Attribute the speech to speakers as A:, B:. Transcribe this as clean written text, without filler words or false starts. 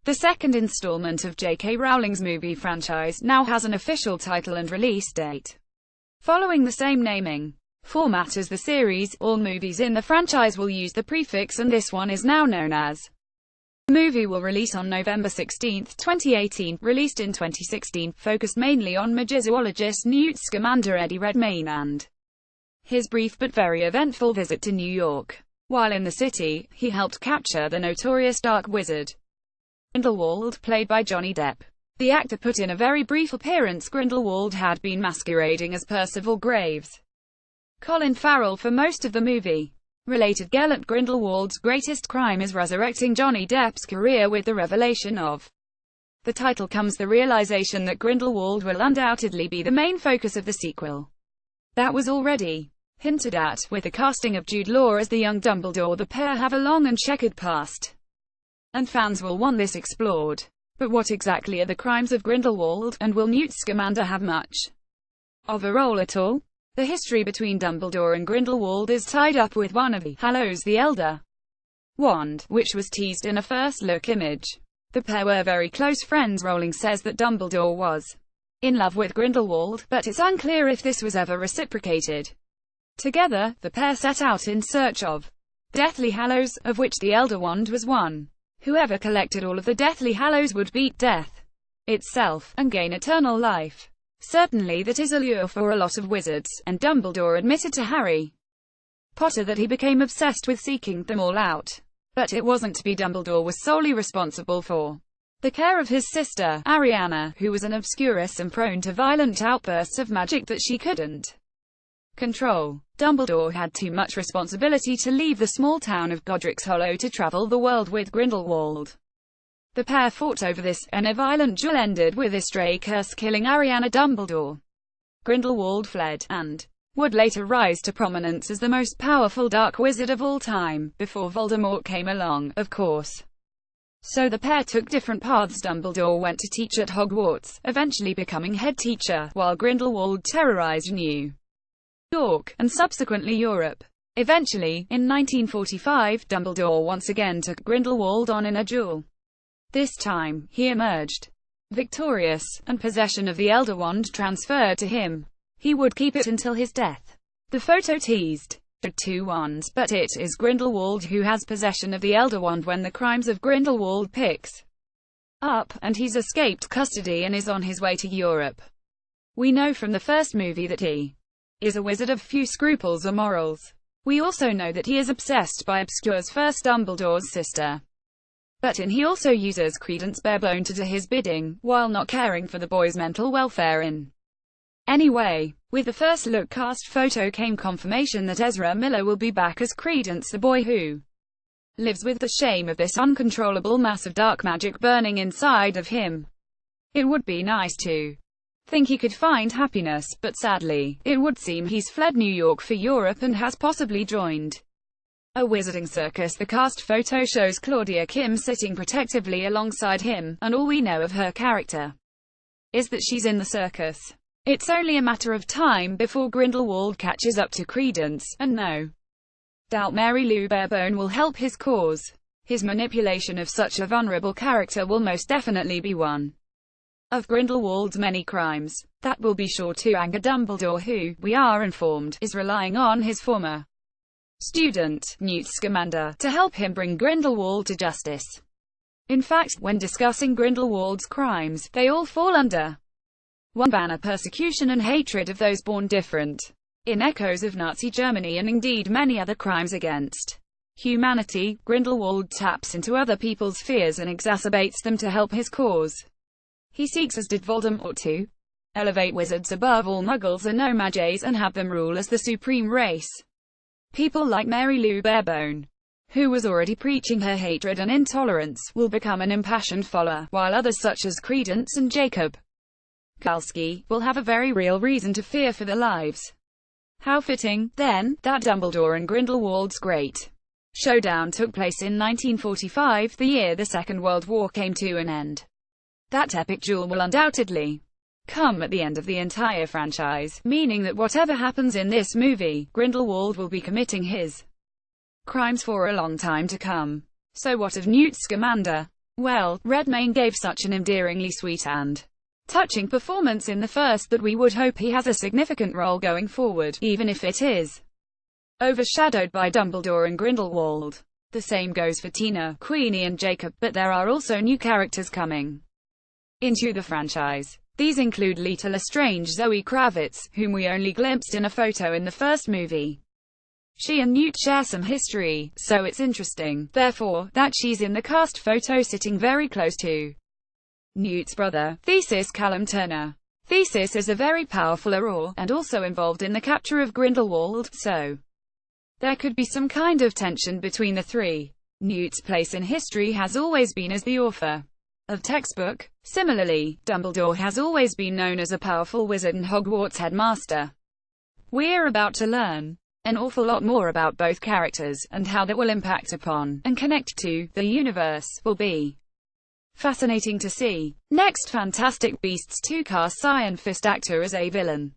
A: The second installment of J.K. Rowling's movie franchise now has an official title and release date. Following the same naming format as the series, all movies in the franchise will use the prefix, and this one is now known as. The movie will release on November 16, 2018, released in 2016, focused mainly on magizoologist Newt Scamander, Eddie Redmayne, and his brief but very eventful visit to New York. While in the city, he helped capture the notorious dark wizard Grindelwald, played by Johnny Depp. The actor put in a very brief appearance. Grindelwald had been masquerading as Percival Graves' Colin Farrell for most of the movie. Related Gellert Grindelwald's greatest crime is resurrecting Johnny Depp's career. With the revelation of the title comes the realization that Grindelwald will undoubtedly be the main focus of the sequel. That was already hinted at, with the casting of Jude Law as the young Dumbledore. The pair have a long and checkered past, and fans will want this explored. But what exactly are the crimes of Grindelwald, and will Newt Scamander have much of a role at all? The history between Dumbledore and Grindelwald is tied up with one of the Hallows the Elder Wand, which was teased in a first-look image. The pair were very close friends. Rowling says that Dumbledore was in love with Grindelwald, but it's unclear if this was ever reciprocated. Together, the pair set out in search of Deathly Hallows, of which the Elder Wand was one. Whoever collected all of the Deathly Hallows would beat death itself, and gain eternal life. Certainly that is a lure for a lot of wizards, and Dumbledore admitted to Harry Potter that he became obsessed with seeking them all out. But it wasn't to be. Dumbledore was solely responsible for the care of his sister, Ariana, who was an obscurus and prone to violent outbursts of magic that she couldn't control. Dumbledore had too much responsibility to leave the small town of Godric's Hollow to travel the world with Grindelwald. The pair fought over this, and a violent duel ended with a stray curse killing Ariana. Dumbledore. Grindelwald fled, and would later rise to prominence as the most powerful dark wizard of all time, before Voldemort came along, of course. So the pair took different paths. Dumbledore went to teach at Hogwarts, eventually becoming head teacher, while Grindelwald terrorized New York, and subsequently Europe. Eventually, in 1945, Dumbledore once again took Grindelwald on in a duel. This time, he emerged victorious, and possession of the Elder Wand transferred to him. He would keep it until his death. The photo teased two wands, but it is Grindelwald who has possession of the Elder Wand when the crimes of Grindelwald picks up, and he's escaped custody and is on his way to Europe. We know from the first movie that he is a wizard of few scruples or morals. We also know that he is obsessed by Obscure's first, Dumbledore's sister. But he also uses Credence Barebone to do his bidding, while not caring for the boy's mental welfare in any way. With the first look cast photo came confirmation that Ezra Miller will be back as Credence, the boy who lives with the shame of this uncontrollable mass of dark magic burning inside of him. It would be nice to think he could find happiness, but sadly, it would seem he's fled New York for Europe and has possibly joined a wizarding circus. The cast photo shows Claudia Kim sitting protectively alongside him, and all we know of her character is that she's in the circus. It's only a matter of time before Grindelwald catches up to Credence, and no doubt Mary Lou Barebone will help his cause. His manipulation of such a vulnerable character will most definitely be one of Grindelwald's many crimes. That will be sure to anger Dumbledore, who, we are informed, is relying on his former student, Newt Scamander, to help him bring Grindelwald to justice. In fact, when discussing Grindelwald's crimes, they all fall under one banner: persecution and hatred of those born different. In echoes of Nazi Germany and indeed many other crimes against humanity, Grindelwald taps into other people's fears and exacerbates them to help his cause. He seeks, as did Voldemort, to elevate wizards above all muggles and no-majs and have them rule as the supreme race. People like Mary Lou Barebone, who was already preaching her hatred and intolerance, will become an impassioned follower, while others such as Credence and Jacob Kalski will have a very real reason to fear for their lives. How fitting, then, that Dumbledore and Grindelwald's great showdown took place in 1945, the year the Second World War came to an end. That epic duel will undoubtedly come at the end of the entire franchise, meaning that whatever happens in this movie, Grindelwald will be committing his crimes for a long time to come. So what of Newt Scamander? Well, Redmayne gave such an endearingly sweet and touching performance in the first that we would hope he has a significant role going forward, even if it is overshadowed by Dumbledore and Grindelwald. The same goes for Tina, Queenie and Jacob, but there are also new characters coming into the franchise. These include Leta Lestrange, Zoe Kravitz, whom we only glimpsed in a photo in the first movie. She and Newt share some history, so it's interesting, therefore, that she's in the cast photo sitting very close to Newt's brother, Theseus Callum Turner. Theseus is a very powerful Auror, and also involved in the capture of Grindelwald, so there could be some kind of tension between the three. Newt's place in history has always been as the author of textbook. Similarly, Dumbledore has always been known as a powerful wizard and Hogwarts headmaster. We're about to learn an awful lot more about both characters, and how that will impact upon, and connect to, the universe. Will be fascinating to see. Next, Fantastic Beasts 2 casts Iron Fist actor as a villain.